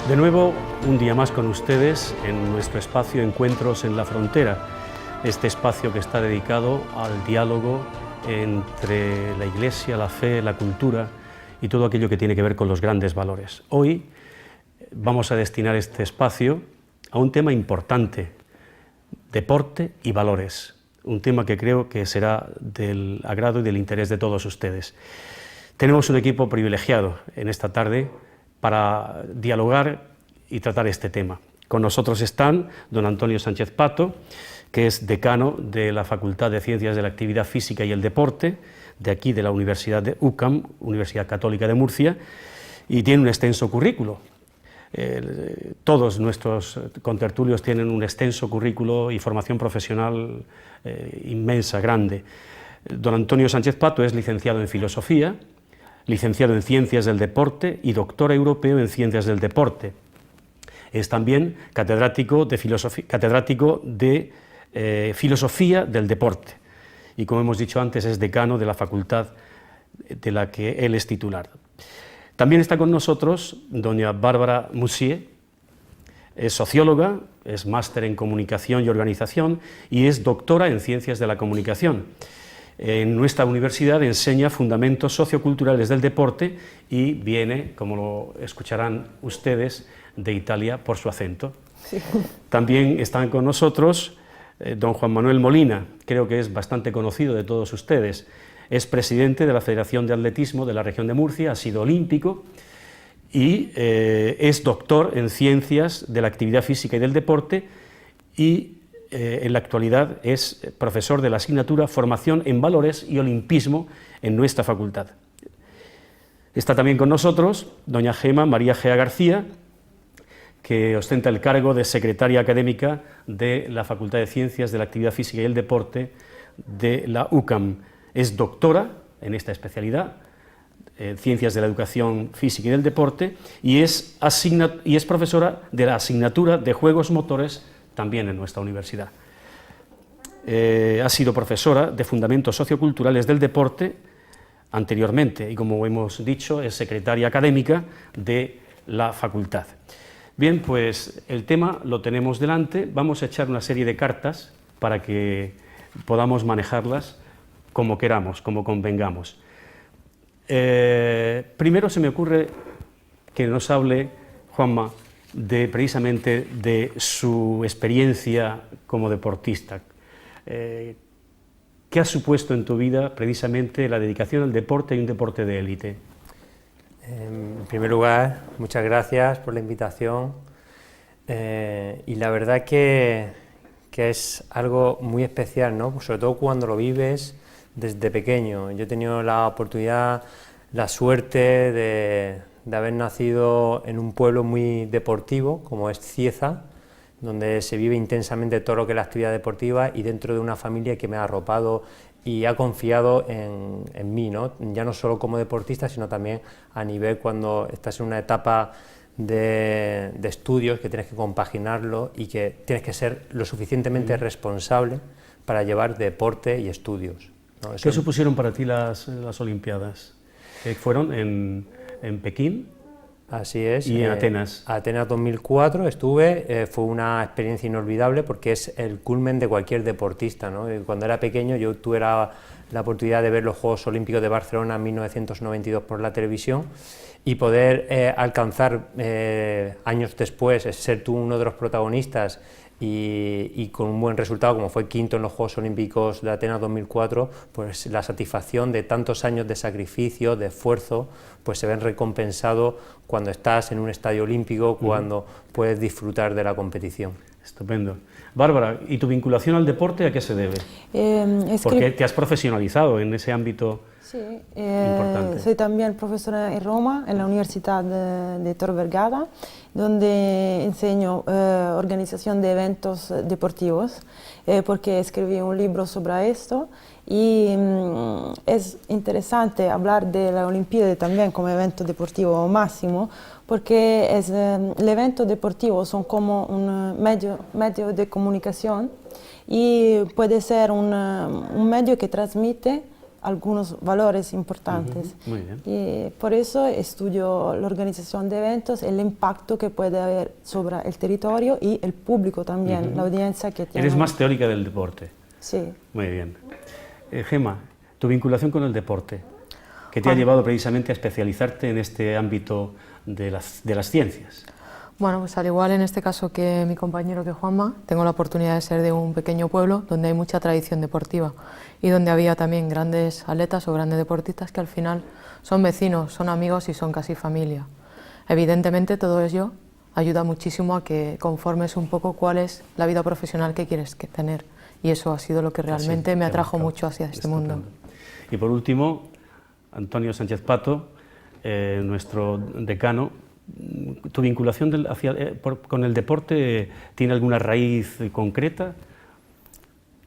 De nuevo, un día más con ustedes en nuestro espacio Encuentros en la Frontera, este espacio que está dedicado al diálogo entre la Iglesia, la fe, la cultura y todo aquello que tiene que ver con los grandes valores. Hoy vamos a destinar este espacio a un tema importante, deporte y valores, un tema que creo que será del agrado y del interés de todos ustedes. Tenemos un equipo privilegiado en esta tarde para dialogar y tratar este tema. Con nosotros están don Antonio Sánchez Pato, que es decano de la Facultad de Ciencias de la Actividad Física y el Deporte, de aquí de la Universidad de UCAM, Universidad Católica de Murcia, y tiene un extenso currículo. Todos nuestros contertulios tienen un extenso currículo y formación profesional inmensa, grande. Don Antonio Sánchez Pato es licenciado en Filosofía, licenciado en Ciencias del Deporte y doctor europeo en Ciencias del Deporte. Es también catedrático de Filosofía del Deporte y, como hemos dicho antes, es decano de la facultad de la que él es titular. También está con nosotros doña Bárbara Musier, es socióloga, es máster en Comunicación y Organización y es doctora en Ciencias de la Comunicación. En nuestra universidad enseña fundamentos socioculturales del deporte y viene, como lo escucharán ustedes, de Italia por su acento. Sí. También están con nosotros don Juan Manuel Molina, creo que es bastante conocido de todos ustedes. Es presidente de la Federación de Atletismo de la región de Murcia, ha sido olímpico y es doctor en Ciencias de la Actividad Física y del Deporte y en la actualidad es profesor de la asignatura Formación en Valores y Olimpismo en nuestra facultad. Está también con nosotros doña Gema María Gea García, que ostenta el cargo de secretaria académica de la Facultad de Ciencias de la Actividad Física y el Deporte de la UCAM. Es doctora en esta especialidad, Ciencias de la Educación Física y del Deporte, y es profesora de la asignatura de Juegos Motores también en nuestra universidad. Ha sido profesora de Fundamentos Socioculturales del Deporte anteriormente y, como hemos dicho, es secretaria académica de la facultad. Bien, pues el tema lo tenemos delante, vamos a echar una serie de cartas para que podamos manejarlas como queramos, como convengamos. Primero se me ocurre que nos hable Juanma precisamente de su experiencia como deportista. ¿Qué ha supuesto en tu vida precisamente la dedicación al deporte y un deporte de élite? En primer lugar, muchas gracias por la invitación y la verdad que es algo muy especial, ¿no? Sobre todo cuando lo vives desde pequeño. Yo he tenido la oportunidad, la suerte de haber nacido en un pueblo muy deportivo como es Cieza, donde se vive intensamente todo lo que es la actividad deportiva y dentro de una familia que me ha arropado y ha confiado en mí, ¿no? Ya no solo como deportista, sino también a nivel cuando estás en una etapa de estudios que tienes que compaginarlo y que tienes que ser lo suficientemente responsable para llevar deporte y estudios, ¿no? ¿Qué supusieron para ti las Olimpiadas? ¿Fueron en Pekín? Así es. ¿Y en Atenas? Atenas 2004 estuve, fue una experiencia inolvidable porque es el culmen de cualquier deportista, ¿no? Cuando era pequeño yo tuve la oportunidad de ver los Juegos Olímpicos de Barcelona en 1992 por la televisión y poder alcanzar años después, ser tú uno de los protagonistas y con un buen resultado como fue quinto en los Juegos Olímpicos de Atenas 2004, pues la satisfacción de tantos años de sacrificio, de esfuerzo, pues se ven recompensado cuando estás en un estadio olímpico, cuando puedes disfrutar de la competición. Estupendo. Bárbara, ¿y tu vinculación al deporte a qué se debe? Porque te has profesionalizado en ese ámbito. Sí, soy también profesora en Roma, en la Universidad de Tor Vergata, donde enseño organización de eventos deportivos, porque escribí un libro sobre esto y es interesante hablar de la Olimpiada también como evento deportivo máximo, porque el evento deportivo son como un medio de comunicación y puede ser un medio que transmite algunos valores importantes. Muy bien. Y por eso estudio la organización de eventos, el impacto que puede haber sobre el territorio y el público también, la audiencia que tiene. Eres más teórica del deporte. Sí. Muy bien. Gemma, tu vinculación con el deporte, que te ha llevado precisamente a especializarte en este ámbito de las ciencias. Bueno, pues al igual en este caso que mi compañero, que Juanma, tengo la oportunidad de ser de un pequeño pueblo donde hay mucha tradición deportiva y donde había también grandes atletas o grandes deportistas que al final son vecinos, son amigos y son casi familia. Evidentemente todo ello ayuda muchísimo a que conformes un poco cuál es la vida profesional que quieres tener, y eso ha sido lo que realmente me atrajo mucho hacia este mundo. Y por último, Antonio Sánchez Pato, nuestro decano, ¿tu vinculación con el deporte tiene alguna raíz concreta?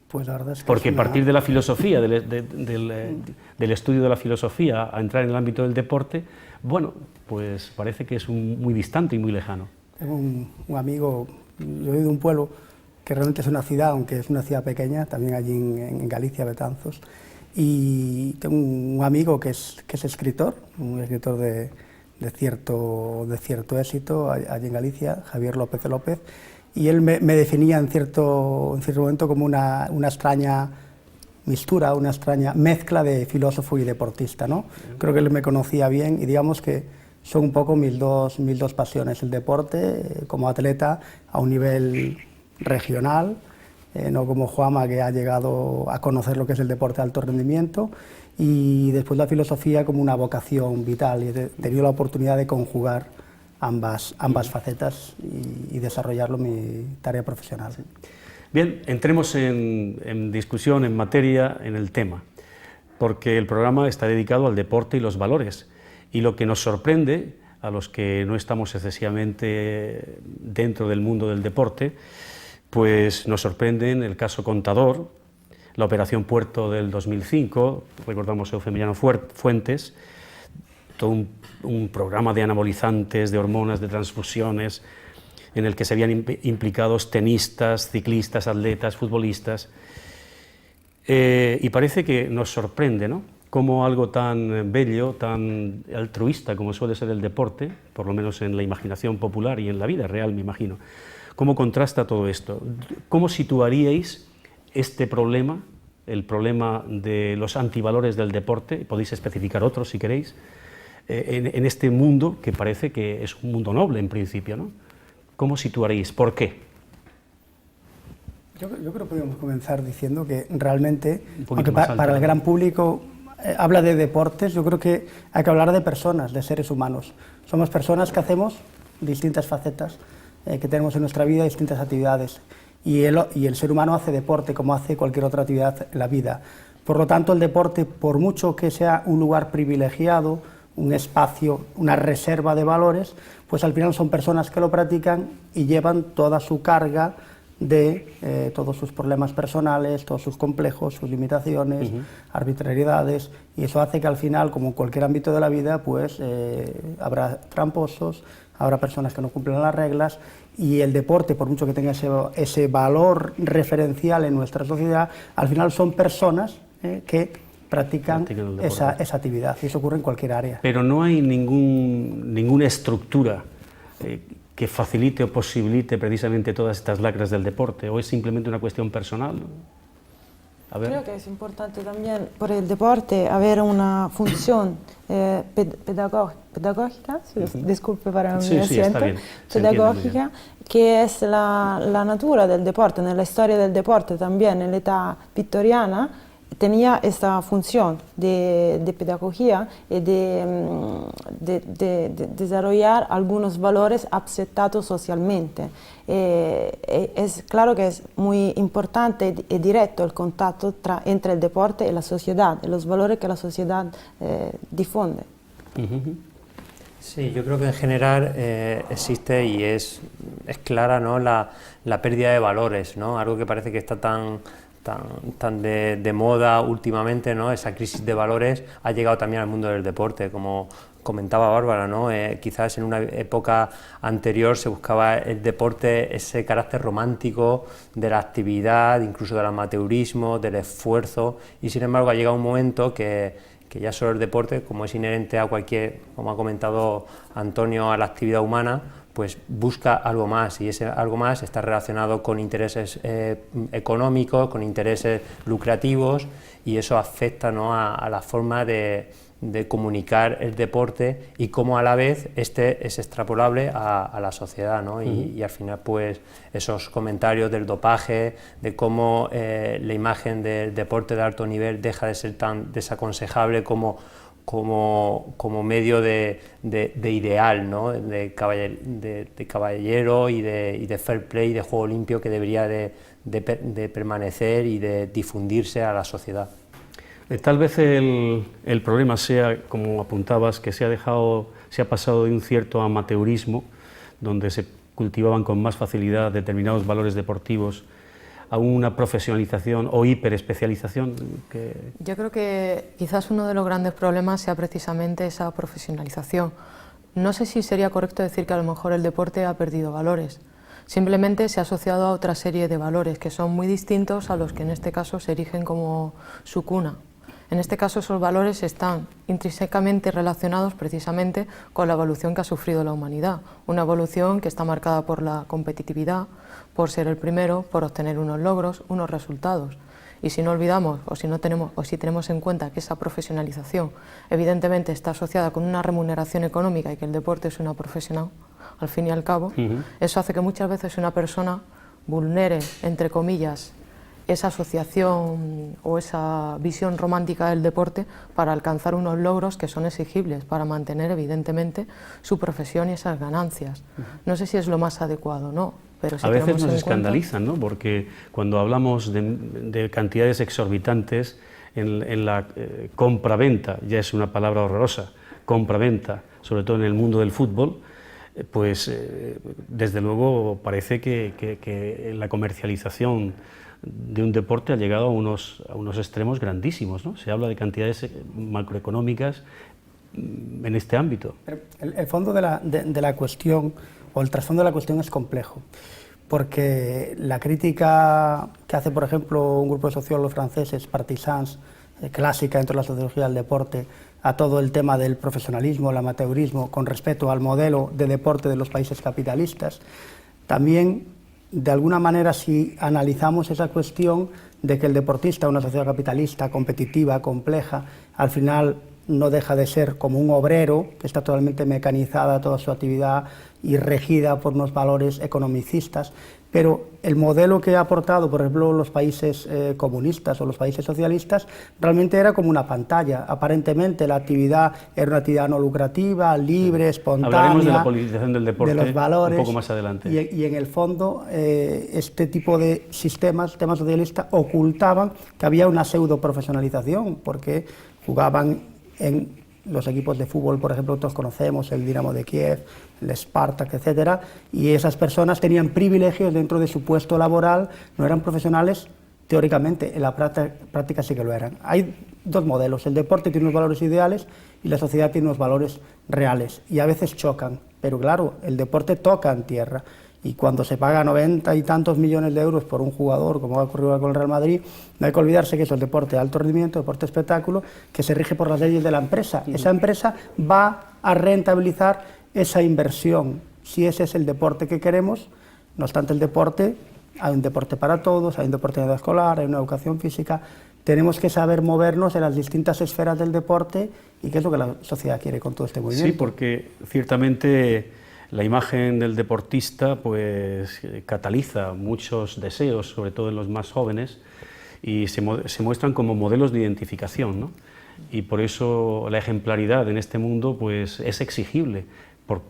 Pues la verdad es que porque partir de la filosofía, del estudio de la filosofía, a entrar en el ámbito del deporte, bueno, pues parece que es muy distante y muy lejano. Tengo un amigo, yo soy de un pueblo que realmente es una ciudad, aunque es una ciudad pequeña, también allí en Galicia, Betanzos, y tengo un amigo que es escritor, un escritor de cierto éxito allí en Galicia, Javier López de López, y él me definía en cierto momento como una extraña mistura, una extraña mezcla de filósofo y deportista, ¿no? Creo que él me conocía bien y digamos que son un poco mis dos pasiones, el deporte como atleta a un nivel regional, no como Juanma, que ha llegado a conocer lo que es el deporte de alto rendimiento, y después la filosofía como una vocación vital, y he tenido la oportunidad de conjugar ambas facetas y desarrollarlo en mi tarea profesional. Bien, entremos en discusión, en materia, en el tema, porque el programa está dedicado al deporte y los valores, y lo que nos sorprende a los que no estamos excesivamente dentro del mundo del deporte, pues nos sorprende en el caso Contador, la Operación Puerto del 2005, recordamos Eufemiliano Fuentes, todo un programa de anabolizantes, de hormonas, de transfusiones, en el que se habían implicados tenistas, ciclistas, atletas, futbolistas, y parece que nos sorprende, ¿no?, cómo algo tan bello, tan altruista como suele ser el deporte, por lo menos en la imaginación popular y en la vida real, me imagino, cómo contrasta todo esto. ¿Cómo situaríais este problema, el problema de los antivalores del deporte, podéis especificar otros si queréis, en este mundo que parece que es un mundo noble en principio, ¿no? ¿Cómo situaréis? ¿Por qué? Yo creo que podríamos comenzar diciendo que realmente, aunque para el gran público habla de deportes, yo creo que hay que hablar de personas, de seres humanos. Somos personas que hacemos distintas facetas, que tenemos en nuestra vida distintas actividades, y el ser humano hace deporte como hace cualquier otra actividad en la vida. Por lo tanto, el deporte, por mucho que sea un lugar privilegiado, un espacio, una reserva de valores, pues al final son personas que lo practican y llevan toda su carga de todos sus problemas personales, todos sus complejos, sus limitaciones, arbitrariedades, y eso hace que al final, como en cualquier ámbito de la vida, pues habrá tramposos, habrá personas que no cumplen las reglas, y el deporte, por mucho que tenga ese valor referencial en nuestra sociedad, al final son personas que practican esa actividad, y eso ocurre en cualquier área. Pero no hay ninguna estructura que facilite o posibilite precisamente todas estas lacras del deporte, o es simplemente una cuestión personal. A ver. Creo que es importante también por el deporte haber una función pedagógica, disculpe para mi acento, pedagógica, que es la natura del deporte, en la historia del deporte también, en la edad victoriana, tenía esta función de pedagogía y de desarrollar algunos valores aceptados socialmente. Es claro que es muy importante y directo el contacto entre el deporte y la sociedad, y los valores que la sociedad difunde. Sí, yo creo que en general existe y es clara, ¿no?, la pérdida de valores, ¿no?, algo que parece que está tan de moda últimamente, ¿no?, esa crisis de valores ha llegado también al mundo del deporte, como comentaba Bárbara, ¿no? Quizás en una época anterior se buscaba el deporte, ese carácter romántico de la actividad, incluso del amateurismo, del esfuerzo, y sin embargo ha llegado un momento que ya solo el deporte, como es inherente a cualquier, como ha comentado Antonio, a la actividad humana, pues busca algo más, y ese algo más está relacionado con intereses económicos, con intereses lucrativos, y eso afecta, ¿no?, a la forma de comunicar el deporte y cómo a la vez este es extrapolable a la sociedad, ¿no? Y al final pues esos comentarios del dopaje, de cómo la imagen del deporte de alto nivel deja de ser tan desaconsejable como medio de ideal, ¿no?, de caballero y de fair play, de juego limpio que debería de permanecer y de difundirse a la sociedad. Tal vez el problema sea, como apuntabas, que se ha pasado de un cierto amateurismo, donde se cultivaban con más facilidad determinados valores deportivos, a una profesionalización o hiperespecialización. Yo creo que quizás uno de los grandes problemas sea precisamente esa profesionalización. No sé si sería correcto decir que a lo mejor el deporte ha perdido valores. Simplemente se ha asociado a otra serie de valores que son muy distintos a los que en este caso se erigen como su cuna. En este caso esos valores están intrínsecamente relacionados precisamente con la evolución que ha sufrido la humanidad, una evolución que está marcada por la competitividad, por ser el primero, por obtener unos logros, unos resultados. Y si no olvidamos si tenemos en cuenta que esa profesionalización evidentemente está asociada con una remuneración económica y que el deporte es una profesional, al fin y al cabo, eso hace que muchas veces una persona vulnere, entre comillas, esa asociación o esa visión romántica del deporte para alcanzar unos logros que son exigibles para mantener evidentemente su profesión y esas ganancias. No sé si es lo más adecuado, ¿no? Pero si a veces nos escandalizan, ¿no?, porque cuando hablamos de cantidades exorbitantes en la compra-venta, ya es una palabra horrorosa, compra-venta, sobre todo en el mundo del fútbol, pues desde luego parece que la comercialización de un deporte ha llegado a unos extremos grandísimos, ¿no? Se habla de cantidades macroeconómicas en este ámbito. El fondo de la cuestión, o el trasfondo de la cuestión es complejo, porque la crítica que hace, por ejemplo, un grupo de sociólogos franceses, Partisans, clásica dentro de la sociología del deporte, a todo el tema del profesionalismo, el amateurismo, con respecto al modelo de deporte de los países capitalistas, también, de alguna manera, si analizamos esa cuestión de que el deportista, una sociedad capitalista, competitiva, compleja, al final no deja de ser como un obrero, que está totalmente mecanizada toda su actividad y regida por unos valores economicistas, pero el modelo que ha aportado, por ejemplo, los países comunistas o los países socialistas, realmente era como una pantalla. Aparentemente la actividad era una actividad no lucrativa, libre, espontánea. Hablaremos de la politización del deporte de los valores, un poco más adelante. Y en el fondo, este tipo de sistemas socialistas, ocultaban que había una pseudo profesionalización, porque jugaban en los equipos de fútbol, por ejemplo, todos conocemos el Dinamo de Kiev, el Spartak, etcétera, y esas personas tenían privilegios dentro de su puesto laboral, no eran profesionales teóricamente, en la práctica sí que lo eran. Hay dos modelos, el deporte tiene unos valores ideales y la sociedad tiene unos valores reales, y a veces chocan, pero claro, el deporte toca en tierra, y cuando se paga 90 y tantos millones de euros por un jugador, como ha ocurrido con el Real Madrid, no hay que olvidarse que eso es deporte de alto rendimiento, deporte espectáculo, que se rige por las leyes de la empresa. Esa empresa va a rentabilizar esa inversión, si ese es el deporte que queremos. No obstante, el deporte, hay un deporte para todos, hay un deporte de edad escolar, hay una educación física. Tenemos que saber movernos en las distintas esferas del deporte y qué es lo que la sociedad quiere con todo este movimiento. Sí, porque ciertamente la imagen del deportista pues cataliza muchos deseos, sobre todo en los más jóvenes, y se muestran como modelos de identificación, ¿no? Y por eso la ejemplaridad en este mundo pues es exigible,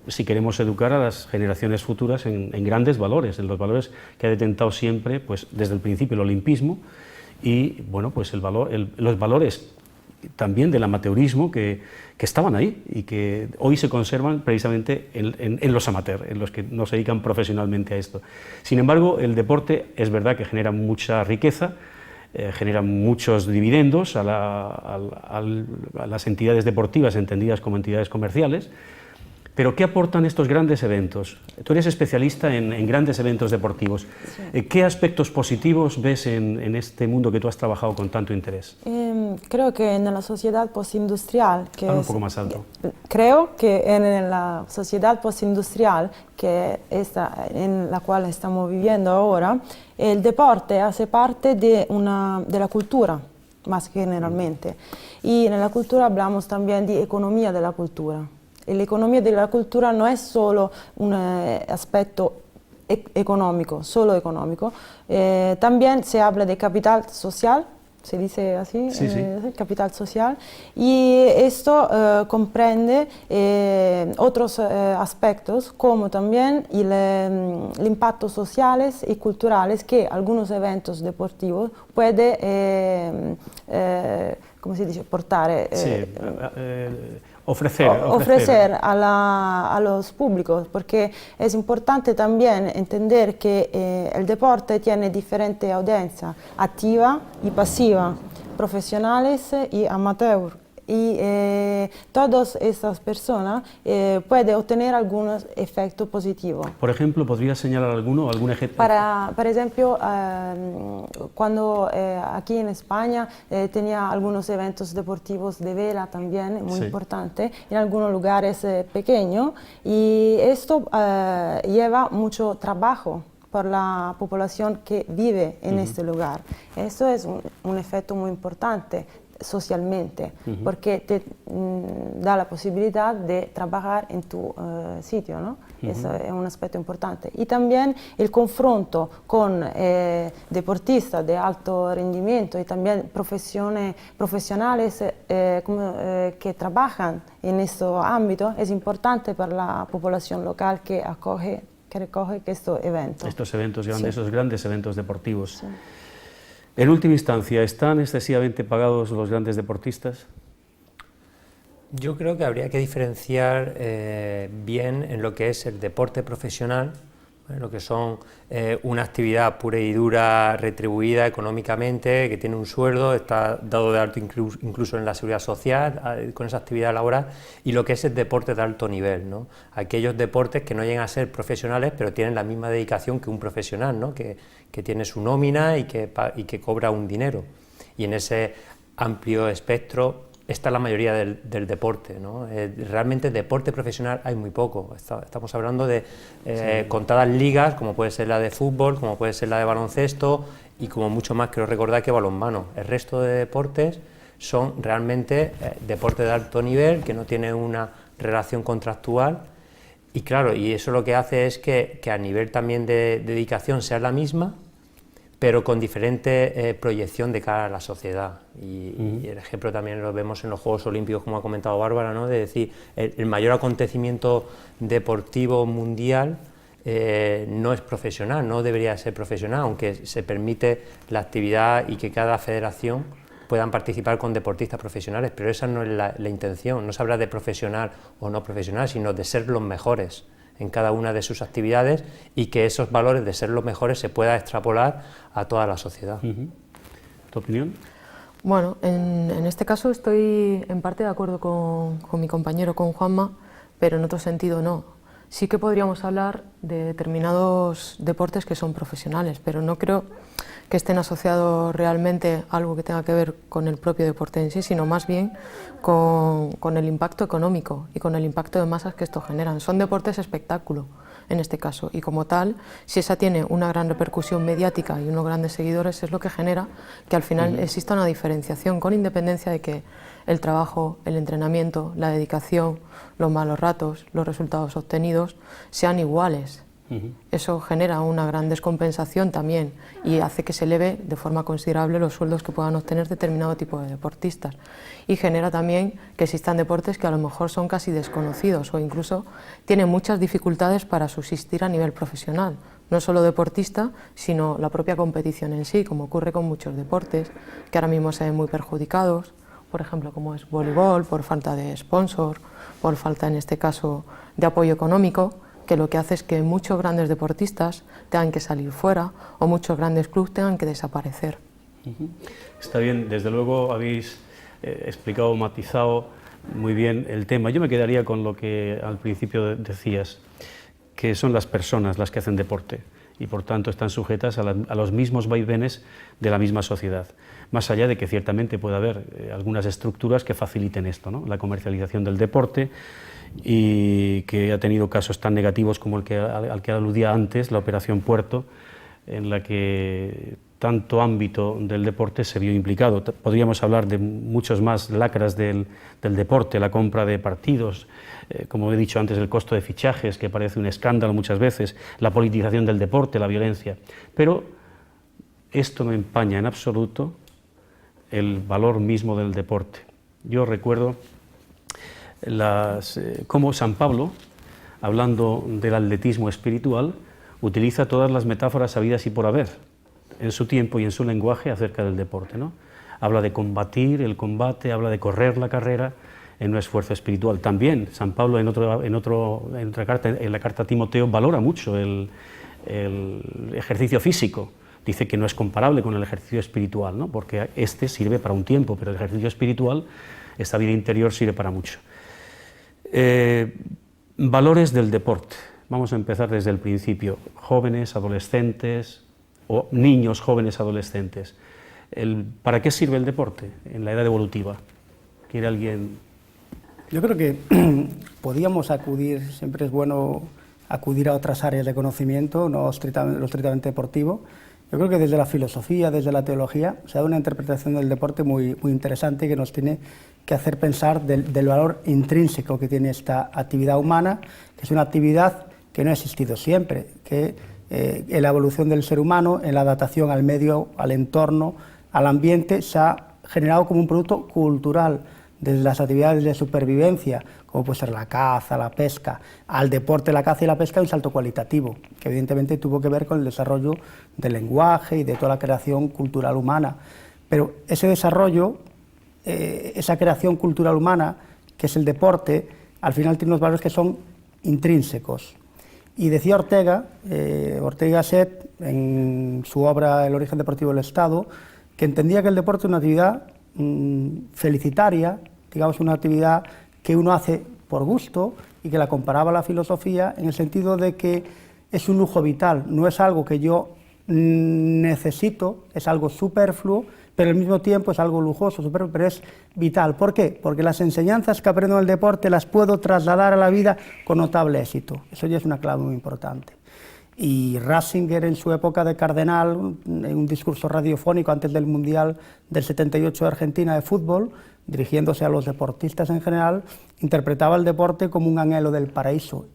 si queremos educar a las generaciones futuras en grandes valores, en los valores que ha detentado siempre, pues desde el principio, el olimpismo, y bueno, pues los valores también del amateurismo que estaban ahí y que hoy se conservan precisamente en los amateurs, en los que no se dedican profesionalmente a esto. Sin embargo, el deporte es verdad que genera mucha riqueza, genera muchos dividendos a las entidades deportivas entendidas como entidades comerciales. Pero ¿qué aportan estos grandes eventos? Tú eres especialista en grandes eventos deportivos. Sí. ¿Qué aspectos positivos ves en este mundo que tú has trabajado con tanto interés? Creo que en la sociedad postindustrial, un poco más alto. Creo que en la sociedad postindustrial, que en la cual estamos viviendo ahora, el deporte hace parte de la cultura, más generalmente. Y en la cultura hablamos también de economía de la cultura. La economía de la cultura no es solo un aspecto económico, solo económico, también se habla de capital social, se dice así, sí, sí. Capital social, y esto comprende otros aspectos como también el impacto sociales y culturales que algunos eventos deportivos pueden, ¿cómo se dice?, portar. Ofrecer a los públicos, porque es importante también entender que el deporte tiene diferentes audiencias, activa y pasiva, profesionales y amateur. Y todas estas personas pueden obtener algunos efectos positivos. Por ejemplo, ¿podrías señalar algún ejemplo? Por ejemplo, cuando aquí en España tenía algunos eventos deportivos de vela también, muy importante, en algunos lugares pequeños, y esto lleva mucho trabajo por la población que vive en este lugar. Eso es un efecto muy importante socialmente, porque te da la posibilidad de trabajar en tu sitio, ¿no? Eso es un aspecto importante. Y también el confronto con deportistas de alto rendimiento y también profesionales que trabajan en este ámbito es importante para la población local que recoge estos eventos. Estos eventos grandes, esos grandes eventos deportivos. Sí. En última instancia, ¿están excesivamente pagados los grandes deportistas? Yo creo que habría que diferenciar bien en lo que es el deporte profesional, lo que son una actividad pura y dura, retribuida económicamente, que tiene un sueldo, está dado de alto incluso en la seguridad social, con esa actividad laboral, y lo que es el deporte de alto nivel, ¿no? Aquellos deportes que no llegan a ser profesionales, pero tienen la misma dedicación que un profesional, ¿no? que tiene su nómina y que cobra un dinero. Y en ese amplio espectro está la mayoría del deporte, ¿no? Realmente deporte profesional hay muy poco. Estamos hablando de contadas ligas, como puede ser la de fútbol, como puede ser la de baloncesto, y como mucho más, creo recordar, que balonmano. El resto de deportes son realmente deportes de alto nivel, que no tienen una relación contractual, y claro, y eso lo que hace es que a nivel también de dedicación sea la misma, pero con diferente proyección de cara a la sociedad. Y el ejemplo también lo vemos en los Juegos Olímpicos, como ha comentado Bárbara, ¿no? De decir, el mayor acontecimiento deportivo mundial no es profesional, no debería ser profesional, aunque se permite la actividad y que cada federación puedan participar con deportistas profesionales, pero esa no es la intención. No se habla de profesional o no profesional, sino de ser los mejores en cada una de sus actividades, y que esos valores de ser los mejores se pueda extrapolar a toda la sociedad. ¿Tu opinión? Bueno, en este caso estoy en parte de acuerdo con mi compañero, con Juanma, pero en otro sentido no. Sí que podríamos hablar de determinados deportes que son profesionales, pero no creo que estén asociados realmente a algo que tenga que ver con el propio deporte en sí, sino más bien con el impacto económico y con el impacto de masas que esto generan. Son deportes espectáculo, en este caso, y como tal, si esa tiene una gran repercusión mediática y unos grandes seguidores, es lo que genera que al final exista una diferenciación, con independencia de que el trabajo, el entrenamiento, la dedicación, los malos ratos, los resultados obtenidos sean iguales. Eso genera una gran descompensación también y hace que se eleve de forma considerable los sueldos que puedan obtener determinado tipo de deportistas, y genera también que existan deportes que a lo mejor son casi desconocidos o incluso tienen muchas dificultades para subsistir a nivel profesional, no solo deportista, sino la propia competición en sí, como ocurre con muchos deportes que ahora mismo se ven muy perjudicados, por ejemplo como es voleibol, por falta de sponsor, por falta en este caso de apoyo económico, que lo que hace es que muchos grandes deportistas tengan que salir fuera o muchos grandes clubes tengan que desaparecer. Está bien, desde luego habéis explicado, matizado muy bien el tema. Yo me quedaría con lo que al principio decías, que son las personas las que hacen deporte y por tanto están sujetas a los mismos vaivenes de la misma sociedad, más allá de que ciertamente pueda haber algunas estructuras que faciliten esto, ¿no? La comercialización del deporte, y que ha tenido casos tan negativos como al que aludía antes, la Operación Puerto, en la que tanto ámbito del deporte se vio implicado. Podríamos hablar de muchos más lacras del deporte, la compra de partidos, como he dicho antes, el costo de fichajes, que parece un escándalo muchas veces, la politización del deporte, la violencia. Pero esto no empaña en absoluto el valor mismo del deporte. Yo recuerdo cómo San Pablo, hablando del atletismo espiritual, utiliza todas las metáforas habidas y por haber en su tiempo y en su lenguaje acerca del deporte, ¿no? Habla de combatir el combate, habla de correr la carrera en un esfuerzo espiritual. También San Pablo en la carta a Timoteo valora mucho el ejercicio físico. Dice que no es comparable con el ejercicio espiritual, ¿no? Porque este sirve para un tiempo, pero el ejercicio espiritual, esta vida interior, sirve para mucho. Valores del deporte. Vamos a empezar desde el principio. Jóvenes, adolescentes o niños, jóvenes, adolescentes. ¿Para qué sirve el deporte en la edad evolutiva? ¿Quiere alguien? Yo creo que podíamos acudir, siempre es bueno acudir a otras áreas de conocimiento, no lo estrictamente deportivo. Yo creo que desde la filosofía, desde la teología, se da una interpretación del deporte muy interesante que nos tiene que hacer pensar del valor intrínseco que tiene esta actividad humana, que es una actividad que no ha existido siempre, que en la evolución del ser humano, en la adaptación al medio, al entorno, al ambiente, se ha generado como un producto cultural, desde las actividades de supervivencia, como puede ser la caza, la pesca, al deporte, la caza y la pesca, un salto cualitativo, que evidentemente tuvo que ver con el desarrollo del lenguaje y de toda la creación cultural humana. Pero ese desarrollo, esa creación cultural humana, que es el deporte, al final tiene unos valores que son intrínsecos. Y decía Ortega Gasset, en su obra El origen deportivo del Estado, que entendía que el deporte es una actividad felicitaria, digamos una actividad que uno hace por gusto, y que la comparaba a la filosofía en el sentido de que es un lujo vital, no es algo que yo necesito, es algo superfluo, pero al mismo tiempo es algo lujoso, superfluo, pero es vital. ¿Por qué? Porque las enseñanzas que aprendo en el deporte las puedo trasladar a la vida con notable éxito. Eso ya es una clave muy importante. Y Ratzinger, en su época de cardenal, en un discurso radiofónico antes del Mundial del 78 de Argentina de fútbol, dirigiéndose a los deportistas en general, interpretaba el deporte como un anhelo del paraíso.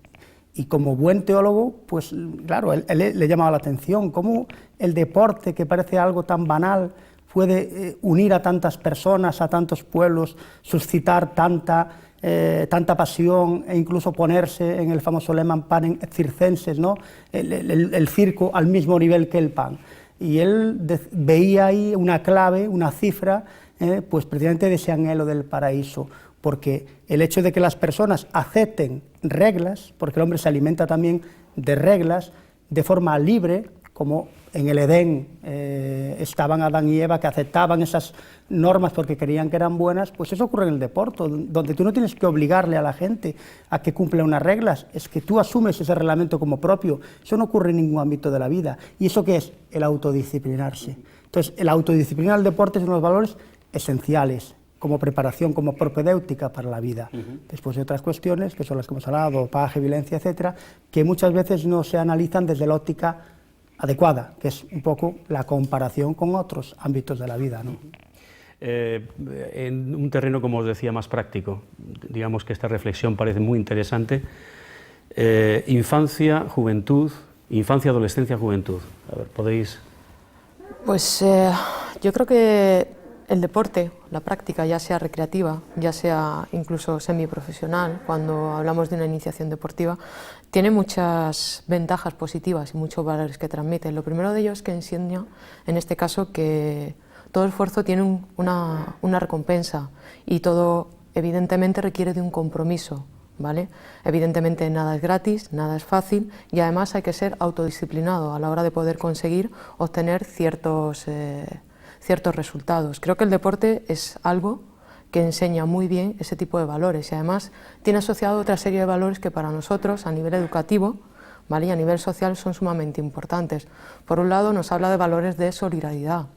Y como buen teólogo, pues claro, él le llamaba la atención, cómo el deporte, que parece algo tan banal, puede unir a tantas personas, a tantos pueblos, suscitar tanta pasión e incluso ponerse en el famoso lema panem et circenses, ¿no? el circo al mismo nivel que el pan. Y él veía ahí una clave, una cifra, pues precisamente de ese anhelo del paraíso, porque el hecho de que las personas acepten reglas, porque el hombre se alimenta también de reglas, de forma libre, como en el Edén estaban Adán y Eva, que aceptaban esas normas porque creían que eran buenas, pues eso ocurre en el deporte, donde tú no tienes que obligarle a la gente a que cumpla unas reglas, es que tú asumes ese reglamento como propio. Eso no ocurre en ningún ámbito de la vida. ¿Y eso qué es? El autodisciplinarse. Entonces, el autodisciplinar del deporte es uno de los valores esenciales, como preparación, como propedéutica para la vida. Después de otras cuestiones, que son las que hemos hablado, dopaje, violencia, etcétera, que muchas veces no se analizan desde la óptica adecuada, que es un poco la comparación con otros ámbitos de la vida, ¿no? En un terreno, como os decía, más práctico, digamos que esta reflexión parece muy interesante. Infancia, juventud, infancia, adolescencia, juventud. A ver, ¿podéis...? Pues yo creo que el deporte, la práctica, ya sea recreativa, ya sea incluso semiprofesional, cuando hablamos de una iniciación deportiva, tiene muchas ventajas positivas y muchos valores que transmiten. Lo primero de ellos es que enseña, en este caso, que todo esfuerzo tiene una recompensa y todo, evidentemente, requiere de un compromiso, ¿vale? Evidentemente nada es gratis, nada es fácil y además hay que ser autodisciplinado a la hora de poder conseguir obtener ciertos ciertos resultados. Creo que el deporte es algo que enseña muy bien ese tipo de valores y además tiene asociado otra serie de valores que para nosotros a nivel educativo, ¿vale?, y a nivel social son sumamente importantes. Por un lado nos habla de valores de solidaridad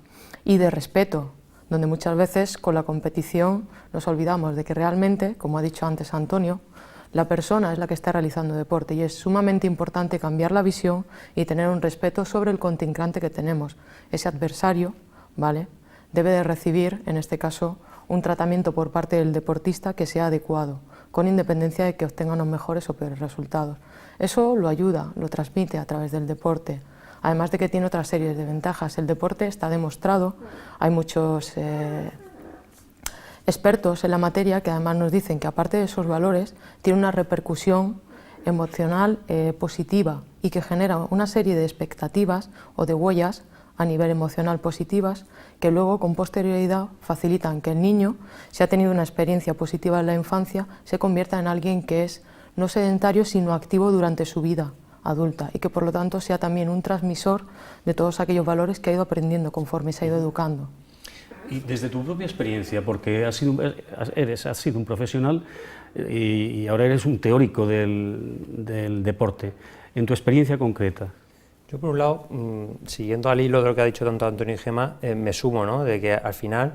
y de respeto, donde muchas veces con la competición nos olvidamos de que realmente, como ha dicho antes Antonio, la persona es la que está realizando deporte y es sumamente importante cambiar la visión y tener un respeto sobre el contrincante que tenemos. Ese adversario, ¿vale?, debe de recibir, en este caso, un tratamiento por parte del deportista que sea adecuado, con independencia de que obtenga unos mejores o peores resultados. Eso lo ayuda, lo transmite a través del deporte, además de que tiene otras series de ventajas. El deporte está demostrado, hay muchos expertos en la materia que además nos dicen que aparte de esos valores tiene una repercusión emocional positiva y que genera una serie de expectativas o de huellas a nivel emocional positivas que luego con posterioridad facilitan que el niño, si ha tenido una experiencia positiva en la infancia, se convierta en alguien que es no sedentario sino activo durante su vida adulta y que por lo tanto sea también un transmisor de todos aquellos valores que ha ido aprendiendo conforme se ha ido educando. Y desde tu propia experiencia, porque has sido un profesional y ahora eres un teórico del deporte, en tu experiencia concreta. Yo por un lado, siguiendo al hilo de lo que ha dicho tanto Antonio y Gemma, me sumo, ¿no?, de que al final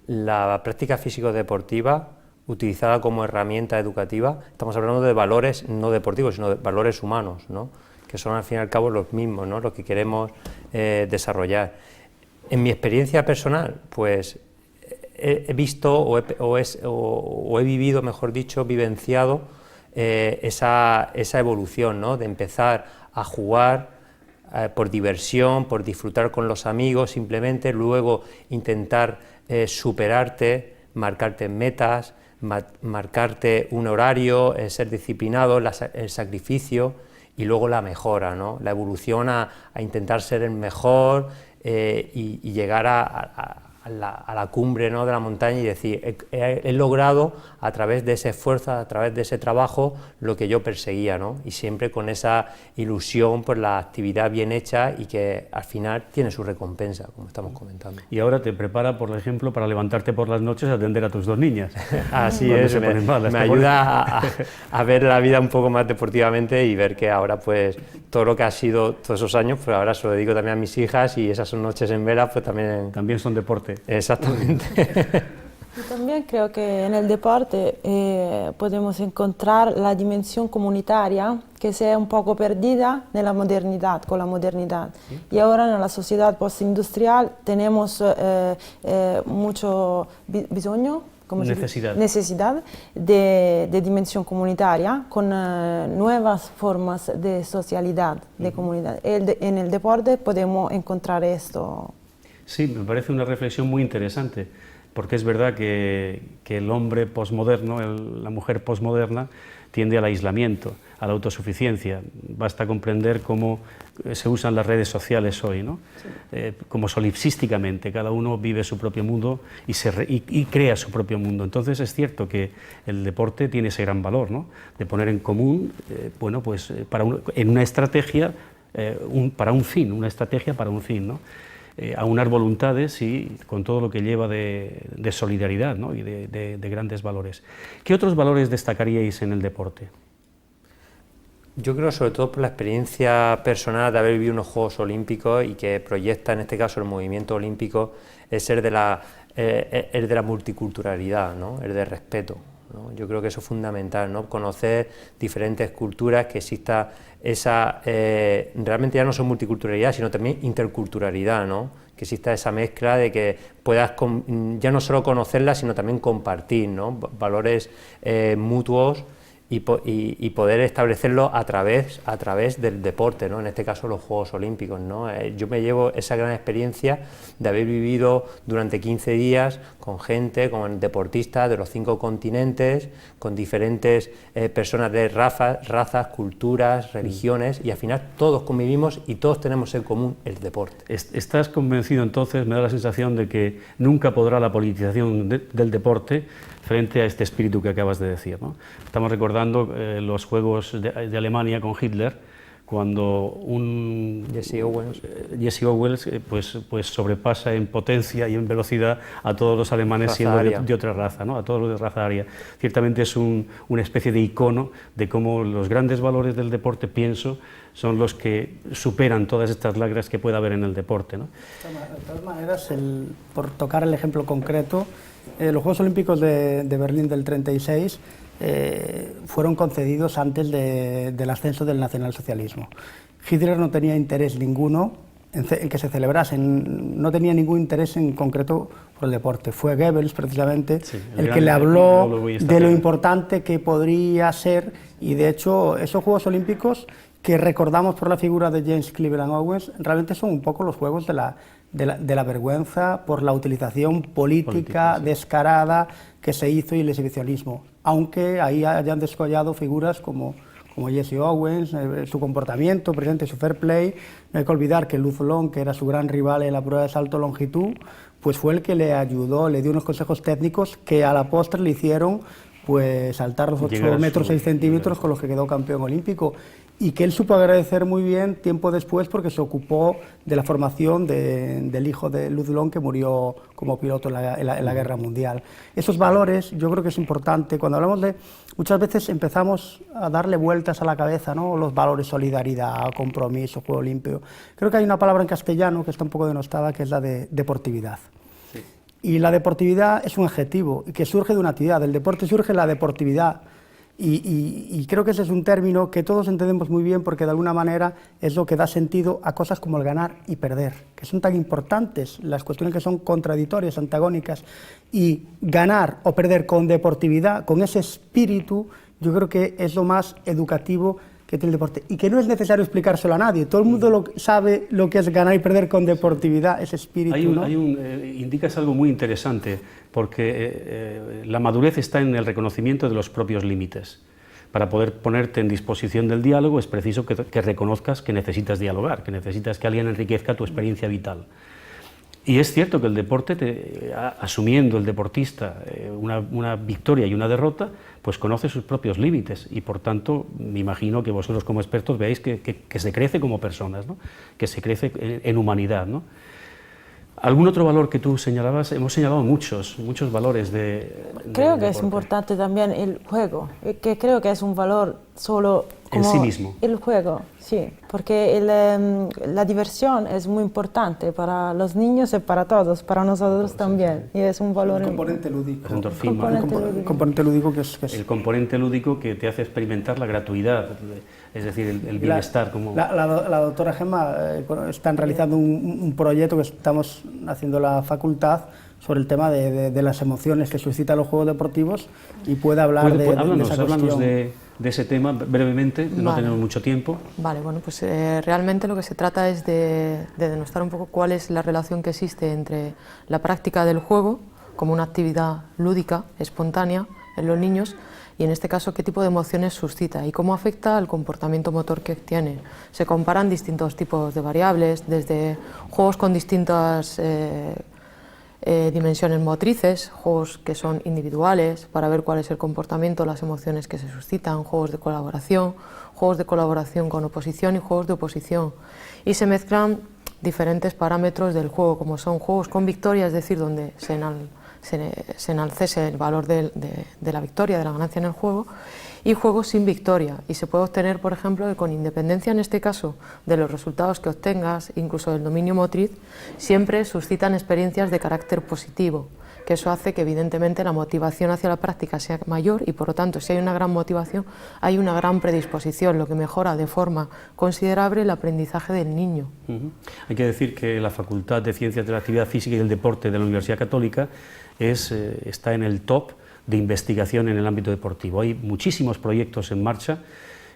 la práctica físico-deportiva utilizada como herramienta educativa, estamos hablando de valores no deportivos, sino de valores humanos, ¿no?, que son al fin y al cabo los mismos, ¿no?, los que queremos desarrollar. En mi experiencia personal, pues he visto o he vivido, mejor dicho, vivenciado esa evolución, ¿no?, de empezar a jugar por diversión, por disfrutar con los amigos simplemente, luego intentar superarte, marcarte metas, marcarte un horario, ser disciplinado, el sacrificio y luego la mejora, ¿no?, la evolución a intentar ser el mejor y llegar a la cumbre, ¿no?, de la montaña y decir, he logrado a través de ese esfuerzo, a través de ese trabajo, lo que yo perseguía, ¿no?, y siempre con esa ilusión por la actividad bien hecha y que al final tiene su recompensa, como estamos comentando. Y ahora te prepara, por ejemplo, para levantarte por las noches a atender a tus dos niñas. Así es, me ayuda a ver la vida un poco más deportivamente y ver que ahora pues todo lo que ha sido todos esos años, pues ahora se lo dedico también a mis hijas y esas noches en vela pues también son deporte. Exactamente. Yo también creo que en el deporte podemos encontrar la dimensión comunitaria que se è un poco perdida nella modernidad, con la modernidad. Sí. Y ahora en la sociedad postindustrial tenemos mucho bisogno, necesidad de dimensión comunitaria con nuevas formas de socialidad, de comunidad. En el deporte podemos encontrar esto. Sí, me parece una reflexión muy interesante, porque es verdad que el hombre posmoderno, la mujer posmoderna, tiende al aislamiento, a la autosuficiencia. Basta comprender cómo se usan las redes sociales hoy, ¿no? Sí. Como solipsísticamente, cada uno vive su propio mundo y crea su propio mundo. Entonces es cierto que el deporte tiene ese gran valor, ¿no?, de poner en común, bueno, pues en una estrategia para un fin, una estrategia para un fin, ¿no?, aunar voluntades y con todo lo que lleva de solidaridad, ¿no?, y de grandes valores. ¿Qué otros valores destacaríais en el deporte? Yo creo sobre todo por la experiencia personal de haber vivido unos Juegos Olímpicos y que proyecta en este caso el movimiento olímpico es el de la multiculturalidad, ¿no?, el de respeto, ¿no? Yo creo que eso es fundamental, ¿no?, conocer diferentes culturas, que exista esa, realmente ya no son multiculturalidad, sino también interculturalidad, ¿no?, que exista esa mezcla de que puedas ya no solo conocerla, sino también compartir, ¿no?, valores mutuos y poder establecerlo a través del deporte, ¿no?, en este caso los Juegos Olímpicos, ¿no? Yo me llevo esa gran experiencia de haber vivido durante 15 días con gente, con deportistas de los 5 continentes, con diferentes personas de razas, culturas, religiones, y al final todos convivimos y todos tenemos en común el deporte. ¿Estás convencido entonces, me da la sensación de que nunca podrá la politización del deporte frente a este espíritu que acabas de decir, ¿no? Estamos recordando los Juegos de Alemania con Hitler, cuando un Jesse Owens pues sobrepasa en potencia y en velocidad a todos los alemanes siendo de otra raza, ¿no? A todos los de raza aria. Ciertamente es una especie de icono de cómo los grandes valores del deporte, pienso, son los que superan todas estas lacras que pueda haber en el deporte, ¿no? De todas maneras, por tocar el ejemplo concreto, los Juegos Olímpicos de Berlín del 36 fueron concedidos antes del ascenso del nacionalsocialismo. Hitler no tenía interés ninguno en que se celebrasen, no tenía ningún interés en concreto por el deporte. Fue Goebbels, precisamente, el que le habló de lo importante que podría ser, y de hecho esos Juegos Olímpicos que recordamos por la figura de James Cleveland Owens, realmente son un poco los juegos de la vergüenza por la utilización política descarada que se hizo y el exhibicionismo, aunque ahí hayan descollado figuras como Jesse Owens, su comportamiento presente, su fair play. No hay que olvidar que Luz Long, que era su gran rival en la prueba de salto longitud, pues fue el que le ayudó, le dio unos consejos técnicos que a la postre le hicieron pues saltar los 8 metros 6 centímetros con los que quedó campeón olímpico, y que él supo agradecer muy bien tiempo después porque se ocupó de la formación del hijo de Luz Long, que murió como piloto en la Guerra Mundial. Esos valores yo creo que es importante. Cuando hablamos muchas veces empezamos a darle vueltas a la cabeza, ¿no? Los valores, solidaridad, compromiso, juego limpio. Creo que hay una palabra en castellano que está un poco denostada, que es la de deportividad. Sí. Y la deportividad es un adjetivo que surge de una actividad. Del deporte surge la deportividad. Y creo que ese es un término que todos entendemos muy bien, porque de alguna manera es lo que da sentido a cosas como el ganar y perder, que son tan importantes, las cuestiones que son contradictorias, antagónicas, y ganar o perder con deportividad, con ese espíritu, yo creo que es lo más educativo que tiene el deporte, y que no es necesario explicárselo a nadie, todo el mundo sabe lo que es ganar y perder con deportividad, ese espíritu. Indicas algo muy interesante, porque la madurez está en el reconocimiento de los propios límites. Para poder ponerte en disposición del diálogo es preciso que reconozcas que necesitas dialogar, que necesitas que alguien enriquezca tu experiencia vital. Y es cierto que el deporte, asumiendo el deportista una victoria y una derrota, pues conoce sus propios límites, y por tanto me imagino que vosotros como expertos veáis que se crece como personas, ¿no? Que se crece en humanidad, ¿no? ¿Algún otro valor que tú señalabas? Hemos señalado muchos valores Creo que es importante también el juego, que creo que es un valor solo como en sí mismo. El juego, sí, porque la diversión es muy importante para los niños y para todos, para nosotros también, y es un valor... El componente lúdico. El componente lúdico que es... El componente lúdico que te hace experimentar la gratuidad, es decir, el bienestar. La doctora Gemma están realizando un proyecto que estamos haciendo la facultad sobre el tema de las emociones que suscitan los juegos deportivos, y puede hablar de esa háblanos de ese tema brevemente, no tenemos mucho tiempo. Vale, bueno, pues realmente lo que se trata es de denostar un poco cuál es la relación que existe entre la práctica del juego como una actividad lúdica, espontánea en los niños, y en este caso qué tipo de emociones suscita y cómo afecta al comportamiento motor que tiene. Se comparan distintos tipos de variables, desde juegos con distintas dimensiones motrices, juegos que son individuales para ver cuál es el comportamiento, las emociones que se suscitan, juegos de colaboración con oposición y juegos de oposición. Y se mezclan diferentes parámetros del juego, como son juegos con victoria, es decir, donde se enaltece el valor de la victoria, de la ganancia en el juego, y juegos sin victoria, y se puede obtener, por ejemplo, que con independencia en este caso de los resultados que obtengas, incluso del dominio motriz, siempre suscitan experiencias de carácter positivo, que eso hace que evidentemente la motivación hacia la práctica sea mayor, y por lo tanto si hay una gran motivación hay una gran predisposición, lo que mejora de forma considerable el aprendizaje del niño. Hay que decir que la Facultad de Ciencias de la Actividad Física y el Deporte de la Universidad Católica está en el top de investigación en el ámbito deportivo. Hay muchísimos proyectos en marcha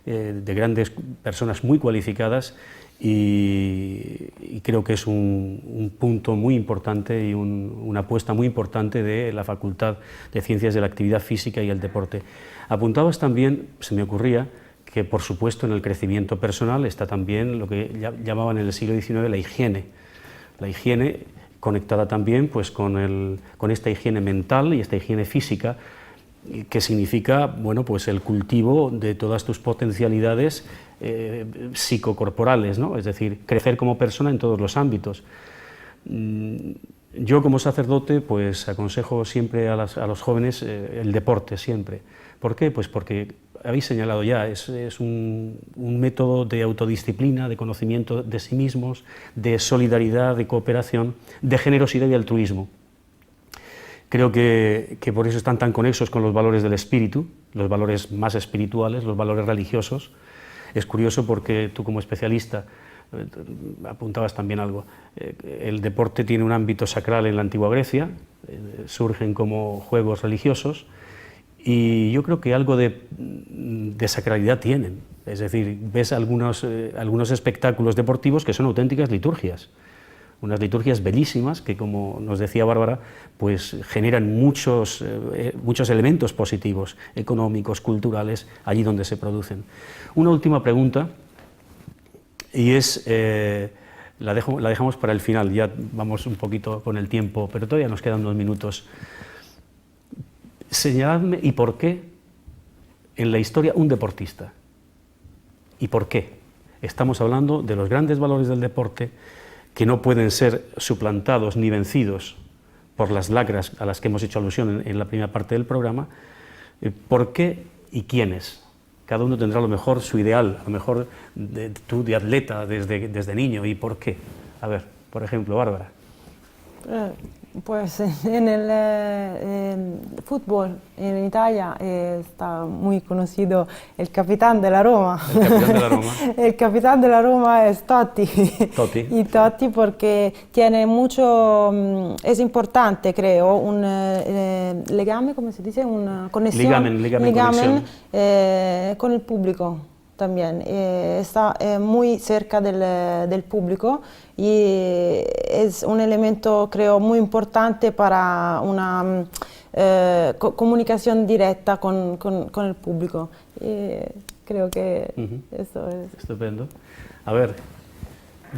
de grandes personas muy cualificadas, y creo que es un punto muy importante y una apuesta muy importante de la Facultad de Ciencias de la Actividad Física y el Deporte. Apuntabas también, se me ocurría, que por supuesto en el crecimiento personal está también lo que llamaban en el siglo XIX la higiene conectada también pues con esta higiene mental y esta higiene física, que significa, bueno, pues el cultivo de todas tus potencialidades psicocorporales, ¿no? Es decir, crecer como persona en todos los ámbitos. Yo como sacerdote pues aconsejo siempre a los jóvenes el deporte, siempre. ¿Por qué? Pues porque habéis señalado ya, es un método de autodisciplina, de conocimiento de sí mismos, de solidaridad, de cooperación, de generosidad y altruismo. Creo que por eso están tan conexos con los valores del espíritu, los valores más espirituales, los valores religiosos. Es curioso porque tú como especialista apuntabas también algo. El deporte tiene un ámbito sacral en la antigua Grecia, surgen como juegos religiosos y yo creo que algo de sacralidad tienen. Es decir, ves algunos espectáculos deportivos que son auténticas liturgias. Unas liturgias bellísimas que, como nos decía Bárbara, pues generan muchos elementos positivos, económicos, culturales, allí donde se producen. Una última pregunta, y es, la dejamos para el final, ya vamos un poquito con el tiempo, pero todavía nos quedan 2 minutos. Señaladme, ¿y por qué en la historia un deportista? ¿Y por qué? Estamos hablando de los grandes valores del deporte, que no pueden ser suplantados ni vencidos por las lacras a las que hemos hecho alusión en la primera parte del programa. ¿Por qué y quiénes? Cada uno tendrá a lo mejor su ideal, a lo mejor tú de atleta desde niño, ¿y por qué? A ver, por ejemplo, Bárbara. Pues en el fútbol en Italia está muy conocido el capitán de la Roma. El capitán de la Roma. El capitán de la Roma es Totti. Totti. Y Totti porque tiene mucho, es importante creo, un legame, ¿cómo se dice? Una conexión. Ligamen con el público. También está muy cerca del público y es un elemento, creo, muy importante para una comunicación directa con el público. Y creo que eso es... Estupendo. A ver,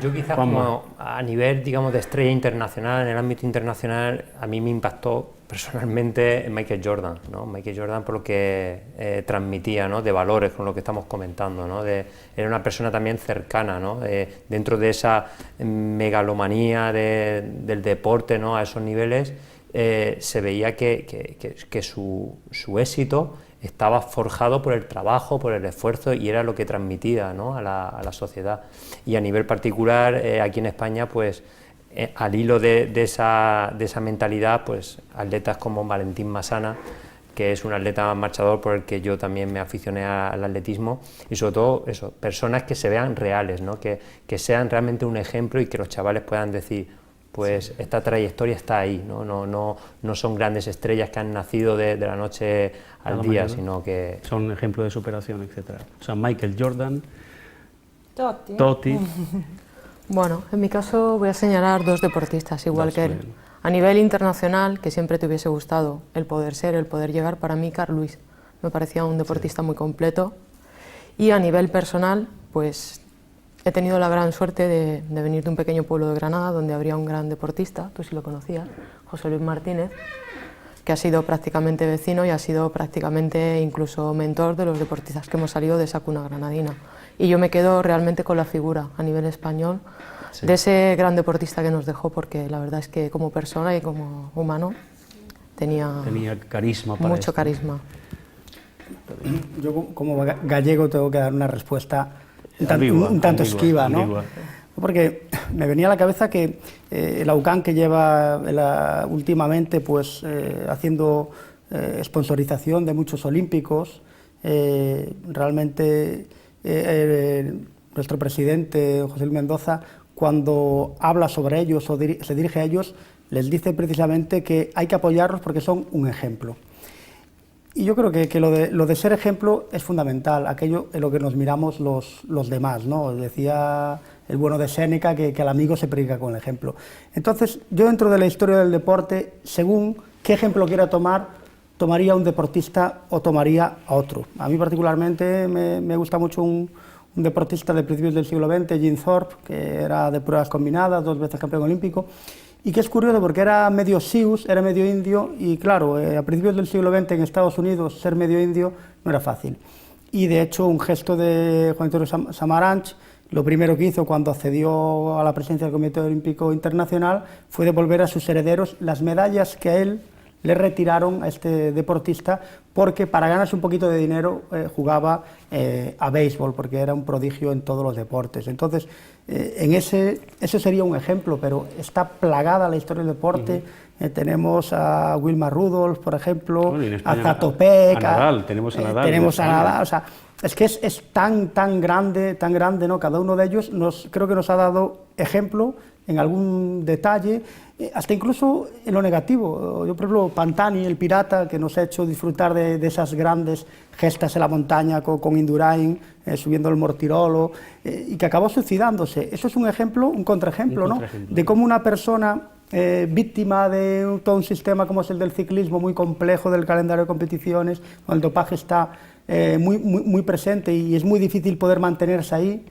yo quizás como a nivel, digamos, de estrella internacional, en el ámbito internacional, a mí me impactó personalmente Michael Jordan, ¿no? Michael Jordan por lo que transmitía, ¿no? De valores, con lo que estamos comentando, ¿no? Era una persona también cercana, ¿no? Dentro de esa megalomanía del deporte, ¿no? A esos niveles, se veía que su éxito estaba forjado por el trabajo, por el esfuerzo, y era lo que transmitía, ¿no? a la sociedad. Y a nivel particular, aquí en España, pues al hilo de esa mentalidad, pues atletas como Valentín Masana, que es un atleta marchador por el que yo también me aficioné al atletismo, y sobre todo eso, personas que se vean reales, ¿no? que sean realmente un ejemplo y que los chavales puedan decir, pues esta trayectoria está ahí, no son grandes estrellas que han nacido de la noche al día, mañana, sino que... son ejemplos de superación, etc. O sea, Michael Jordan, Totti. Bueno, en mi caso voy a señalar 2 deportistas, igual que él. A nivel internacional, que siempre te hubiese gustado el poder llegar, para mí Carl Lewis me parecía un deportista muy completo. Y a nivel personal, pues he tenido la gran suerte de venir de un pequeño pueblo de Granada, donde habría un gran deportista, tú sí lo conocías, José Luis Martínez, que ha sido prácticamente vecino y ha sido prácticamente incluso mentor de los deportistas que hemos salido de esa cuna granadina. Y yo me quedo realmente con la figura a nivel español de ese gran deportista que nos dejó, porque la verdad es que como persona y como humano tenía carisma para mucho carisma. Yo como gallego tengo que dar una respuesta un tanto esquiva, ¿no? Ambigua. Porque me venía a la cabeza que el AUCAN, que lleva últimamente pues haciendo sponsorización de muchos olímpicos, realmente nuestro presidente José Luis Mendoza, cuando habla sobre ellos o se dirige a ellos, les dice precisamente que hay que apoyarlos porque son un ejemplo. Y yo creo que lo de ser ejemplo es fundamental, aquello en lo que nos miramos los demás, ¿no? Decía el bueno de Séneca que al amigo se predica con el ejemplo. Entonces, yo dentro de la historia del deporte, según qué ejemplo quiera tomar, tomaría a un deportista o tomaría a otro. A mí particularmente me gusta mucho un deportista de principios del siglo XX, Jim Thorpe, que era de pruebas combinadas, 2 veces campeón olímpico, y que es curioso porque era medio siux, era medio indio, y claro, a principios del siglo XX en Estados Unidos ser medio indio no era fácil. Y de hecho un gesto de Juan Antonio Samaranch, lo primero que hizo cuando accedió a la presidencia del Comité Olímpico Internacional fue devolver a sus herederos las medallas que a él le retiraron a este deportista, porque para ganarse un poquito de dinero jugaba a béisbol, porque era un prodigio en todos los deportes. Entonces, ese sería un ejemplo, pero está plagada la historia del deporte. Tenemos a Wilma Rudolph, por ejemplo, bueno, España, a Zatopek, a Nadal, tenemos a Nadal. Tenemos a Nadal, o sea, es que es tan grande, ¿no? Cada uno de ellos creo que nos ha dado ejemplo en algún detalle, hasta incluso en lo negativo. Yo, por ejemplo, Pantani, el pirata, que nos ha hecho disfrutar de esas grandes gestas en la montaña con Indurain, subiendo el Mortirolo, y que acabó suicidándose. Eso es un ejemplo, un contraejemplo, ¿no? De cómo una persona víctima de todo un sistema como es el del ciclismo, muy complejo, del calendario de competiciones, donde el dopaje está muy presente y es muy difícil poder mantenerse ahí,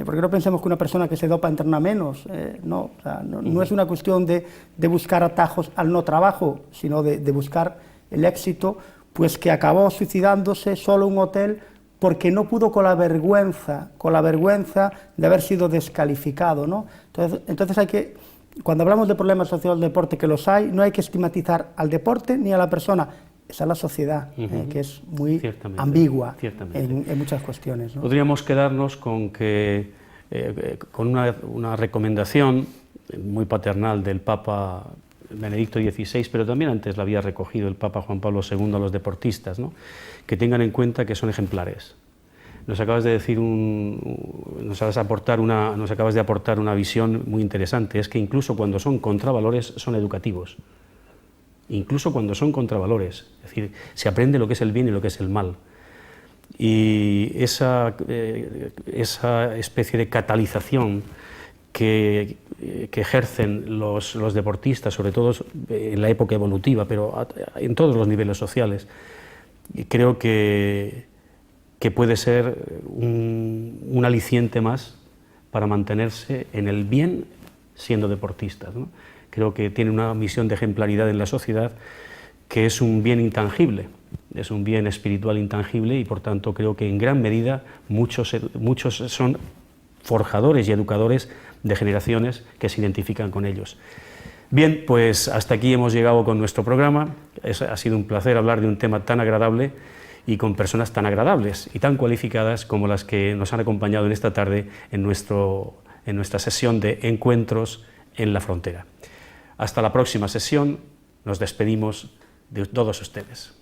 porque no pensemos que una persona que se dopa entrena menos, no, o sea, no es una cuestión de buscar atajos al no trabajo, sino de buscar el éxito, pues que acabó suicidándose solo en un hotel porque no pudo con la vergüenza de haber sido descalificado, ¿no? Entonces hay que, cuando hablamos de problemas sociales del deporte, que los hay, no hay que estigmatizar al deporte ni a la persona. Esa es la sociedad, que es muy ambigua en muchas cuestiones, ¿no? Podríamos quedarnos con que con una recomendación muy paternal del Papa Benedicto XVI, pero también antes la había recogido el Papa Juan Pablo II a los deportistas, ¿no? Que tengan en cuenta que son ejemplares. Nos acabas de decir nos acabas de aportar una visión muy interesante, es que incluso cuando son contravalores son educativos. Incluso cuando son contravalores, es decir, se aprende lo que es el bien y lo que es el mal. Y esa especie de catalización que ejercen los deportistas, sobre todo en la época evolutiva, pero en todos los niveles sociales, creo que puede ser un aliciente más para mantenerse en el bien siendo deportistas, ¿no? Creo que tiene una misión de ejemplaridad en la sociedad que es un bien intangible, es un bien espiritual intangible, y por tanto creo que en gran medida muchos son forjadores y educadores de generaciones que se identifican con ellos. Bien, pues hasta aquí hemos llegado con nuestro programa. Ha sido un placer hablar de un tema tan agradable y con personas tan agradables y tan cualificadas como las que nos han acompañado en esta tarde en nuestra sesión de Encuentros en la Frontera. Hasta la próxima sesión, nos despedimos de todos ustedes.